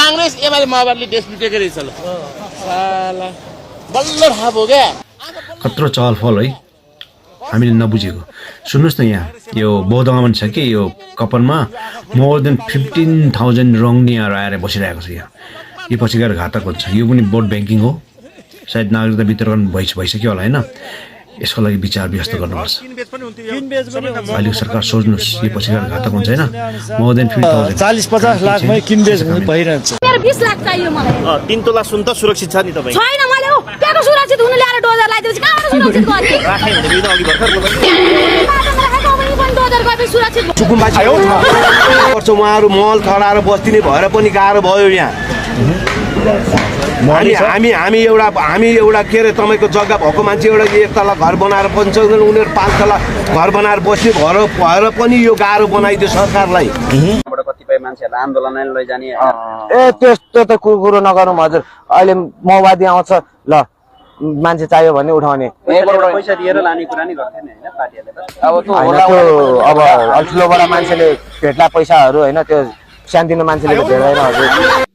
कांग्रेस एमाले माओवादीले देश लुटेको रहेछ ल साला बल्ल थाहा भयो क्या कत्रो चहलफल है हामीले नबुझेको सुन्नुहोस् न यहाँ यो बौद्धमा छ कि यो कपनमा मोर देन 15,000 रङनियाहरू आएर बसिरहेको छ यहाँ यो पछि गएर घातक हुन्छ यो पनि भोट ब्याङ्किङ हो सायद नागरिकता वितरण भइसक्यो होला होइन यसको लागि विचार व्यस्त गर्नुपर्छ अहिले सरकार सोच्नुहोस् यो पछि गएर घातक हुन्छ होइन मोर देन 40-50 लाखमै किनबेच भइरहन्छ 20 लाख चाहियो मलाई 3 तोला सुन त सुरक्षित छ नि तपाईँ छैन मैले हो त्यहाँ सुरक्षित हुन ल्याएर डोजर लगाइदिएपछि कहाँबाट सुरक्षित गर्ने राखे भने बिना अघि भर्खर चुकुम्बा पर्छ उहाँहरू मल थडाएर बस्दिने भएर पनि गाह्रो भयो यहाँ हामी एउटा के अरे तपाईँको जग्गा भएको मान्छे एउटा 1 तला घर बनाएर बन्छ उनीहरू 5 तला घर बनाएर बस्ने भएर पनि यो गाह्रो बनाइदियो सरकारलाई कतिपय मान्छेहरूलाई आन्दोलन लैजाने ए त्यस्तो त कुरो नगरौँ हजुर अहिले माओवादी आउँछ ल मान्छे चाहियो भने उठाउने पैसा दिएर लाने कुरा नि गर्थे नि हैन पार्टीहरुले अब ठुलोबडा मान्छेले भेट्ला पैसाहरू होइन त्यो सानोतिनो मान्छेले भेट्दैन हजुर